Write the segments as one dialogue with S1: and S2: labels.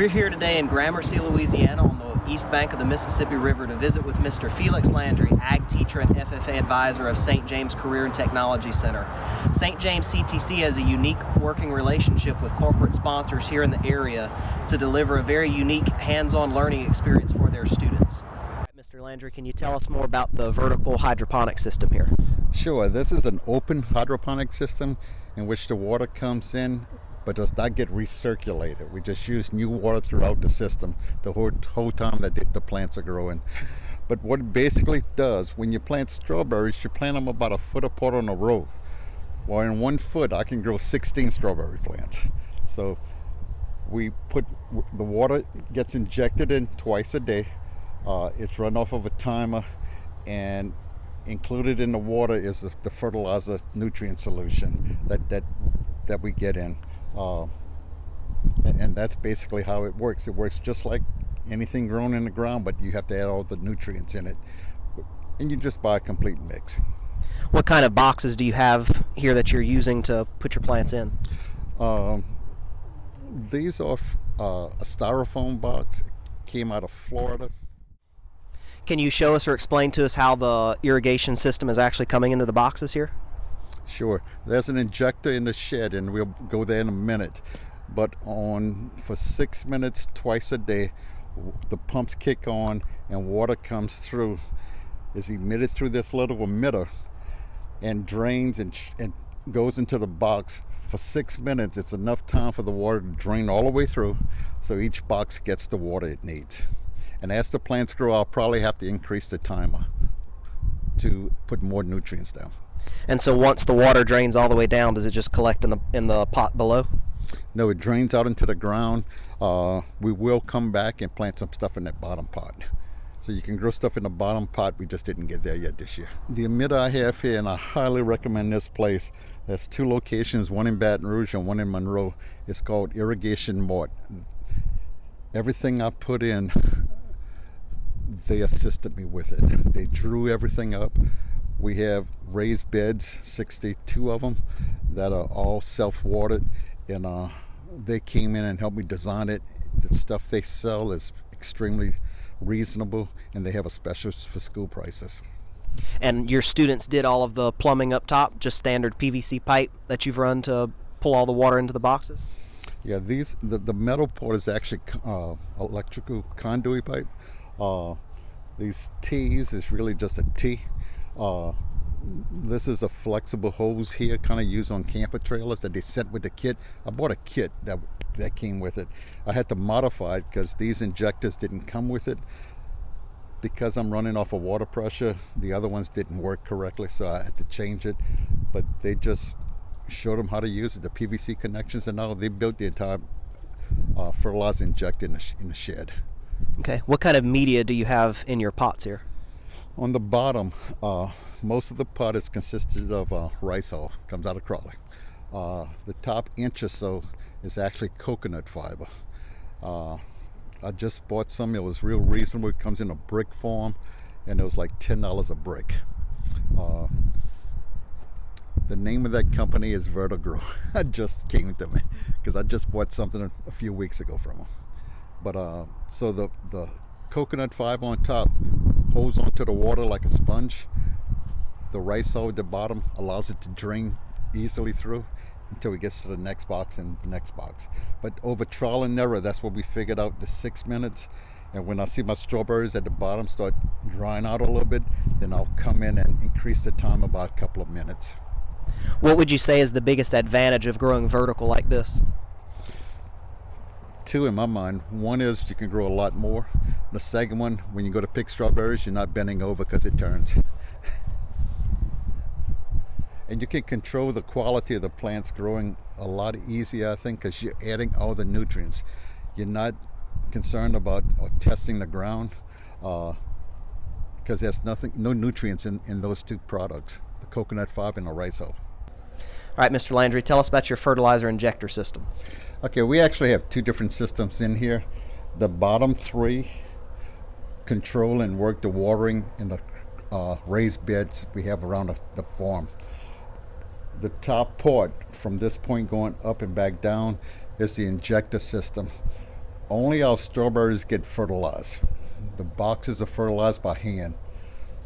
S1: We're here today in Gramercy, Louisiana on the east bank of the Mississippi River to visit with Mr. Felix Landry, Ag Teacher and FFA Advisor of St. James Career and Technology Center. St. James CTC has a unique working relationship with corporate sponsors here in the area to deliver a very unique hands-on learning experience for their students. Mr. Landry, can you tell us more about the vertical hydroponic system here?
S2: Sure. This is an open hydroponic system in which the water comes in but does not get recirculated. We just use new water throughout the system the whole time that the plants are growing. But what it basically does, when you plant strawberries, you plant them about a foot apart on a row. Well, in 1 foot, I can grow 16 strawberry plants. So the water gets injected in twice a day. It's run off of a timer, and included in the water is the fertilizer nutrient solution that we get in. And that's basically how it works. It works just like anything grown in the ground, but you have to add all the nutrients in it. And you just buy a complete mix.
S1: What kind of boxes do you have here that you're using to put your plants in?
S2: These are a styrofoam box. It came out of Florida.
S1: Can you show us or explain to us how the irrigation system is actually coming into the boxes here?
S2: Sure. There's an injector in the shed, and we'll go there in a minute. But for 6 minutes, twice a day, the pumps kick on and water comes through. Is emitted through this little emitter and drains and goes into the box. For 6 minutes, it's enough time for the water to drain all the way through, so each box gets the water it needs. And as the plants grow, I'll probably have to increase the timer to put more nutrients down.
S1: And so once the water drains all the way down, does it just collect in the pot below?
S2: No, it drains out into the ground. We will come back and plant some stuff in that bottom pot. So you can grow stuff in the bottom pot. We just didn't get there yet this year. The emitter I have here, and I highly recommend this place. There's 2 locations, one in Baton Rouge and one in Monroe. It's called Irrigation Mart. Everything I put in, they assisted me with it. They drew everything up. We have raised beds, 62 of them, that are all self-watered, and they came in and helped me design it. The stuff they sell is extremely reasonable, and they have a special for school prices.
S1: And your students did all of the plumbing up top, just standard PVC pipe that you've run to pull all the water into the boxes?
S2: Yeah, the metal part is actually electrical conduit pipe. These T's is really just a T. This is a flexible hose here, kind of used on camper trailers that they sent with the kit. I bought a kit that came with it. I had to modify it because these injectors didn't come with it. Because I'm running off of water pressure, the other ones didn't work correctly, so I had to change it. But they just showed them how to use it, the PVC connections and all. They built the entire fertilizer injector in the shed.
S1: Okay, what kind of media do you have in your pots here?
S2: On the bottom, most of the pot is consisted of rice hull, comes out of Crawley. The top inch or so is actually coconut fiber. I just bought some. It was real reasonable. It comes in a brick form, and it was like $10 a brick. The name of that company is Vertigrow. It just came to me because I just bought something a few weeks ago from them. But so the coconut fiber on top holds onto the water like a sponge. The rice hull at the bottom allows it to drain easily through until it gets to the next box and the next box. But over trial and error, that's what we figured out, the 6 minutes. And when I see my strawberries at the bottom start drying out a little bit, then I'll come in and increase the time about a couple of minutes.
S1: What would you say is the biggest advantage of growing vertical like this?
S2: 2 in my mind. One is you can grow a lot more. The second one, when you go to pick strawberries, you're not bending over because it turns. And you can control the quality of the plants growing a lot easier, I think, because you're adding all the nutrients. You're not concerned about testing the ground because there's no nutrients in those 2 products, the coconut fiber and the rice hull.
S1: All right, Mr. Landry, tell us about your fertilizer injector system.
S2: Okay, we actually have 2 different systems in here. The bottom 3 control and work the watering in the raised beds we have around the farm. The top part from this point going up and back down is the injector system. Only our strawberries get fertilized. The boxes are fertilized by hand.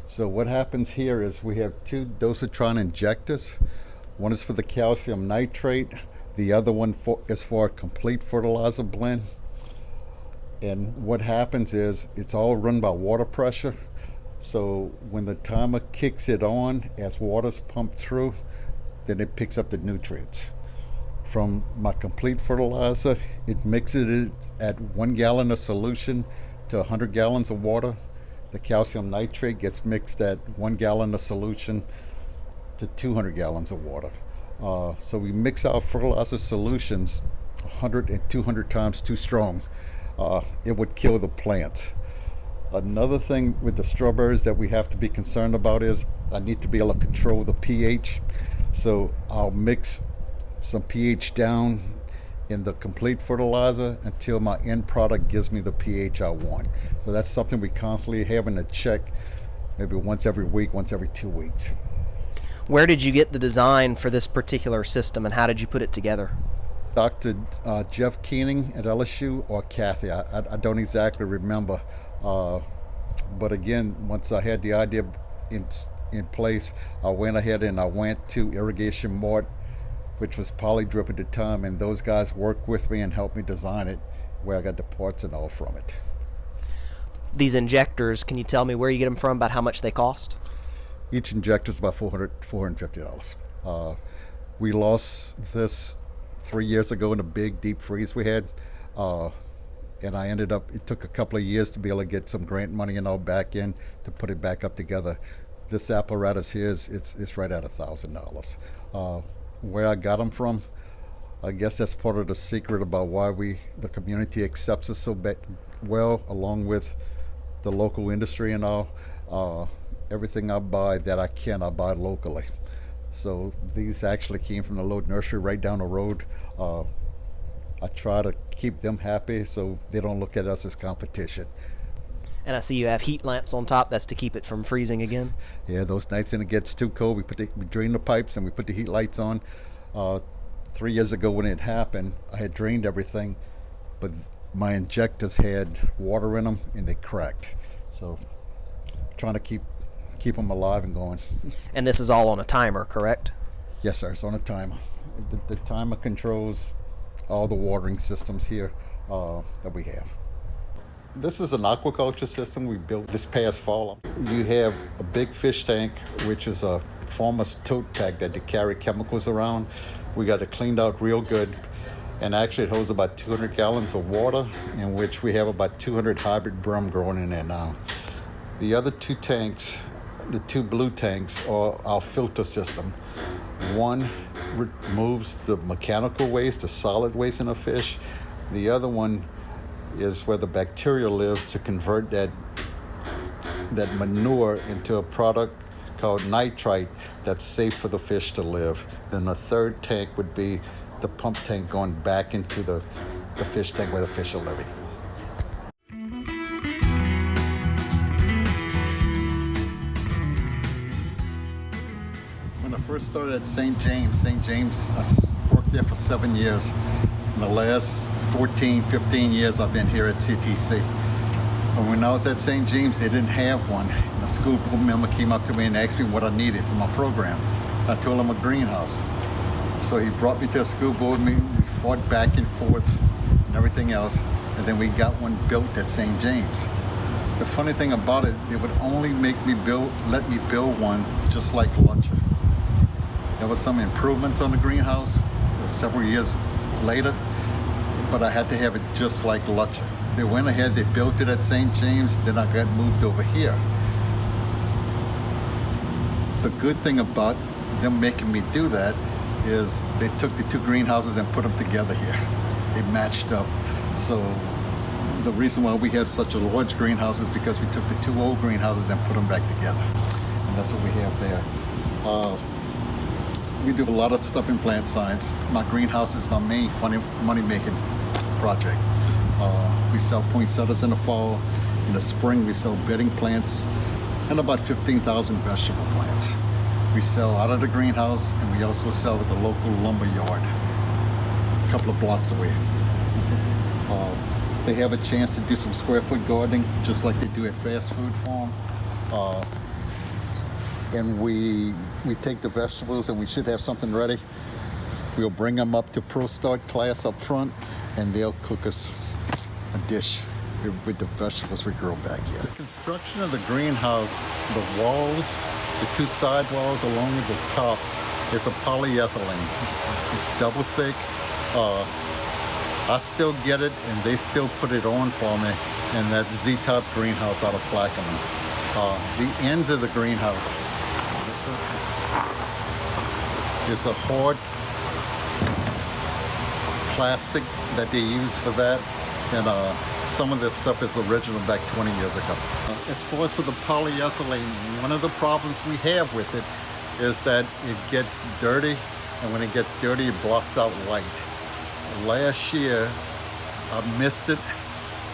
S2: So what happens here is we have two dosatron injectors. One is for the calcium nitrate. The other one is for a complete fertilizer blend. And what happens is it's all run by water pressure. So when the timer kicks it on, as water's pumped through, then it picks up the nutrients. From my complete fertilizer, it mixes it at 1 gallon of solution to 100 gallons of water. The calcium nitrate gets mixed at 1 gallon of solution to 200 gallons of water. So we mix our fertilizer solutions 100 and 200 times too strong. It would kill the plants. Another thing with the strawberries that we have to be concerned about is I need to be able to control the pH. So I'll mix some pH down in the complete fertilizer until my end product gives me the pH I want. So that's something we constantly having to check, maybe once every week, once every 2 weeks.
S1: Where did you get the design for this particular system, and how did you put it together?
S2: Dr. Jeff Keening at LSU or Kathy, I don't exactly remember. But again, once I had the idea in place, I went ahead and I went to Irrigation Mart, which was Polydrip at the time, and those guys worked with me and helped me design it, where I got the parts and all from it.
S1: These injectors, can you tell me where you get them from, about how much they cost?
S2: Each injector is about $450. We lost this 3 years ago in a big deep freeze we had, and I ended up, it took a couple of years to be able to get some grant money and all back in to put it back up together. This apparatus here it's right at $1,000. Where I got them from, I guess that's part of the secret about why the community accepts us so well, along with the local industry and all. Everything I buy that I can, I buy locally. So these actually came from the little nursery right down the road. I try to keep them happy so they don't look at us as competition.
S1: And I see you have heat lamps on top. That's to keep it from freezing again?
S2: Yeah, those nights when it gets too cold, we drain the pipes and we put the heat lights on. 3 years ago when it happened, I had drained everything, but my injectors had water in them and they cracked. So trying to keep them alive and going.
S1: And this is all on a timer, correct?
S2: Yes, sir. It's on a timer. The timer controls all the watering systems here that we have. This is an aquaculture system we built this past fall. You have a big fish tank, which is a farmer's tote bag that they carry chemicals around. We got it cleaned out real good, and actually it holds about 200 gallons of water, in which we have about 200 hybrid brum growing in there now. The other two tanks, the two blue tanks, are our filter system. One removes the mechanical waste, the solid waste in a fish. The other one is where the bacteria lives to convert that manure into a product called nitrite that's safe for the fish to live. Then the third tank would be the pump tank going back into the fish tank where the fish are living. When I first started at St. James, I worked there for 7 years. In the last 14, 15 years, I've been here at CTC. And when I was at St. James, they didn't have one. And a school board member came up to me and asked me what I needed for my program. I told him a greenhouse. So he brought me to a school board meeting. We fought back and forth and everything else. And then we got one built at St. James. The funny thing about it, they would only let me build one just like Lutcher. There was some improvements on the greenhouse several years later, but I had to have it just like Lutcher. They went ahead, they built it at St. James, then I got moved over here. The good thing about them making me do that is they took the two greenhouses and put them together here. They matched up. So the reason why we have such a large greenhouse is because we took the two old greenhouses and put them back together. And that's what we have there. We do a lot of stuff in plant science. My greenhouse is my main money-making project. We sell poinsettias in the fall. In the spring, we sell bedding plants and about 15,000 vegetable plants. We sell out of the greenhouse, and we also sell at the local lumber yard, a couple of blocks away. they have a chance to do some square foot gardening, just like they do at fast food farm. And we take the vegetables, and we should have something ready. We'll bring them up to Pro Start class up front, and they'll cook us a dish with the vegetables we grow back here. The construction of the greenhouse, the walls, the two side walls along with the top, is a polyethylene. It's double thick. I still get it, and they still put it on for me, and that's Z-Top greenhouse out of Plaquemine. The ends of the greenhouse is a hard plastic that they use for that, and some of this stuff is original back 20 years ago. As far as for the polyethylene, one of the problems we have with it is that it gets dirty, and when it gets dirty, it blocks out light. Last year, I missed it,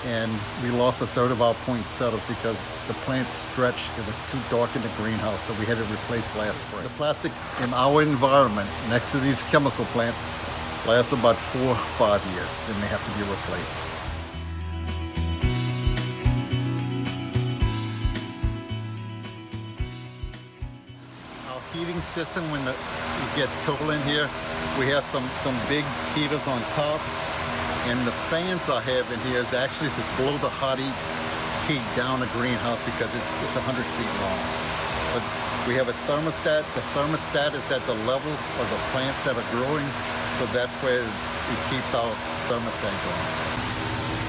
S2: and we lost a third of our poinsettias because the plants stretched. It was too dark in the greenhouse, so we had to replace last spring. The plastic in our environment next to these chemical plants lasts about 4 or 5 years, then they have to be replaced. Our heating system, when it gets cold in here, we have some big heaters on top, and the fans I have in here is actually to blow the hot heat down the greenhouse because it's 100 feet long. But we have a thermostat. The thermostat is at the level of the plants that are growing, so that's where it keeps our thermostat going.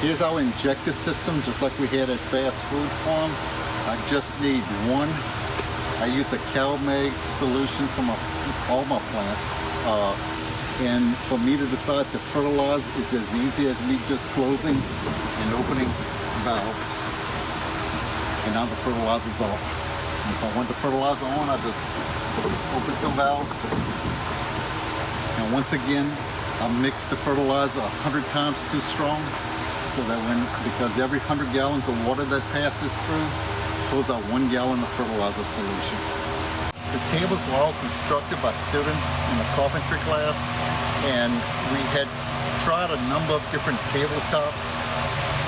S2: Here's our injector system, just like we had at fast food farm. I just need one. I use a CalMag solution for all my plants. And for me to decide to fertilize is as easy as me just closing and opening valves. And now the fertilizer's off. And if I want the fertilizer on, I just open some valves. And once again, I mix the fertilizer 100 times too strong, so that because every 100 gallons of water that passes through pulls out 1 gallon of fertilizer solution. The tables were all constructed by students in the carpentry class, and we had tried a number of different tabletops.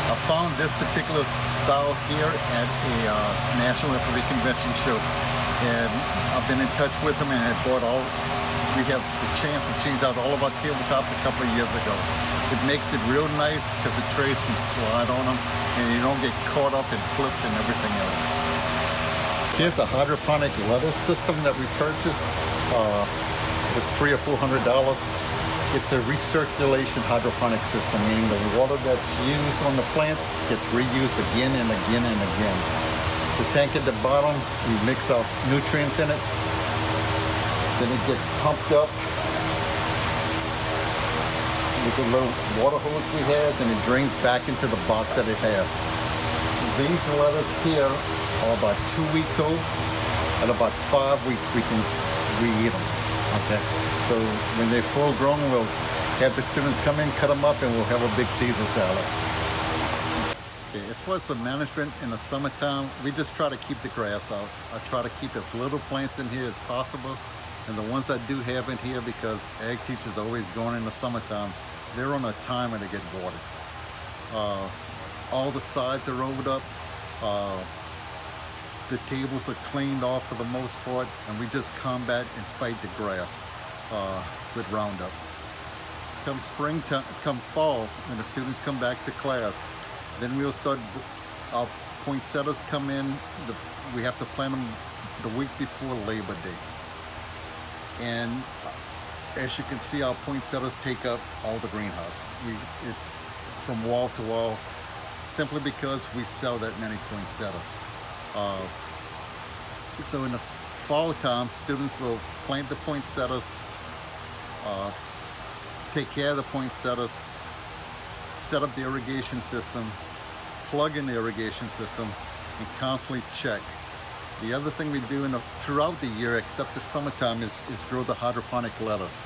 S2: I found this particular style here at a National Infantry Convention show, and I've been in touch with them and had bought all. We have the chance to change out all of our tabletops a couple of years ago. It makes it real nice because the trays can slide on them, and you don't get caught up and flipped and everything else. Here's a hydroponic lettuce system that we purchased. It's $300 or $400. It's a recirculation hydroponic system, meaning the water that's used on the plants gets reused again and again and again. The tank at the bottom, we mix our nutrients in it. Then it gets pumped up with the little water hose we have, and it drains back into the box that it has. These lettuce here are about 2 weeks old. At about 5 weeks, we can re-eat them. Okay. So when they're full grown, we'll have the students come in, cut them up, and we'll have a big Caesar salad. Okay, as far as the management in the summertime, we just try to keep the grass out. I try to keep as little plants in here as possible. And the ones I do have in here, because ag teachers are always going in the summertime, they're on a timer to get watered. All the sides are rolled up. The tables are cleaned off for the most part, and we just combat and fight the grass with Roundup. Come springtime, come fall, when the students come back to class, then we'll start, our poinsettias come in, we have to plant them the week before Labor Day. And as you can see, our poinsettias take up all the greenhouse. It's from wall to wall, simply because we sell that many poinsettias. So in the fall time, students will plant the poinsettias, take care of the poinsettias, set up the irrigation system, plug in the irrigation system, and constantly check. The other thing we do throughout the year, except the summertime, is grow the hydroponic lettuce.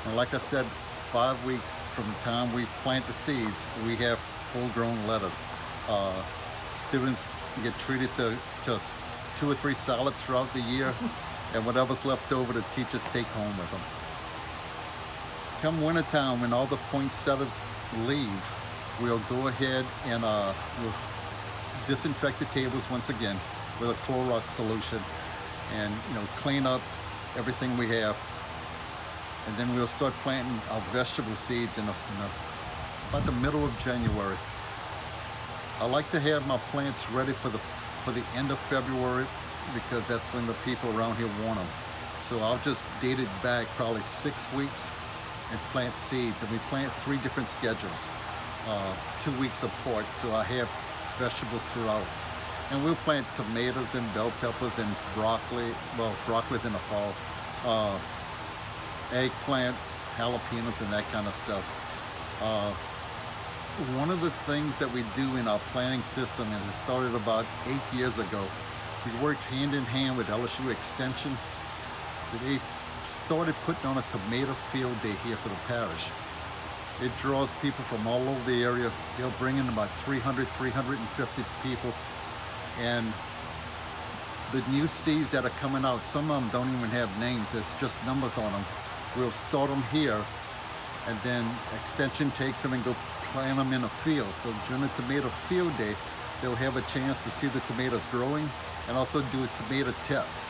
S2: And like I said, 5 weeks from the time we plant the seeds, we have full-grown lettuce. Students get treated to 2 or 3 salads throughout the year, and whatever's left over, the teachers take home with them. Come wintertime, when all the poinsettias leave, we'll go ahead and we'll disinfect the tables once again with a Clorox solution, and clean up everything we have. And then we'll start planting our vegetable seeds in about the middle of January. I like to have my plants ready for the end of February, because that's when the people around here want them. So I'll just date it back probably 6 weeks and plant seeds. And we plant 3 different schedules, 2 weeks apart. So I have vegetables throughout. And we'll plant tomatoes and bell peppers and broccoli. Well, broccoli's in the fall. Eggplant, jalapenos, and that kind of stuff. One of the things that we do in our planting system, and it started about 8 years ago, we worked hand in hand with LSU Extension. They started putting on a tomato field day here for the parish. It draws people from all over the area. They'll bring in about 300, 350 people. And the new seeds that are coming out, some of them don't even have names, there's just numbers on them. We'll start them here, and then Extension takes them and go plant them in a field. So during the tomato field day, they'll have a chance to see the tomatoes growing and also do a tomato test.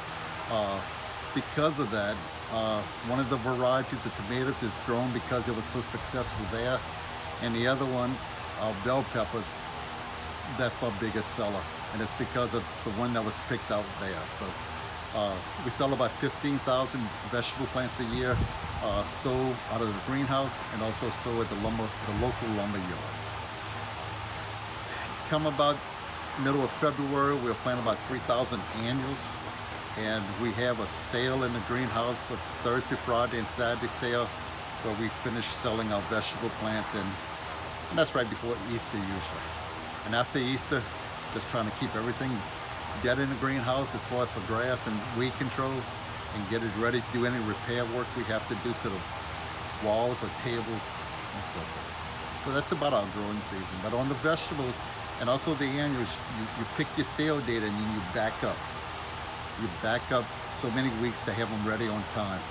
S2: Because of that, one of the varieties of tomatoes is grown because it was so successful there, and the other one, bell peppers, that's my biggest seller, and it's because of the one that was picked out there. So we sell about 15,000 vegetable plants a year, sold out of the greenhouse and also sold at the local lumber yard. Come about middle of February, we'll plant about 3,000 annuals, and we have a sale in the greenhouse, a Thursday, Friday, and Saturday sale, where we finish selling our vegetable plants, and that's right before Easter usually. And after Easter, just trying to keep everything dead in the greenhouse as far as for grass and weed control, and get it ready to do any repair work we have to do to the walls or tables and so forth. So that's about our growing season. But on the vegetables and also the annuals, you pick your sale date and then you back up. You back up so many weeks to have them ready on time.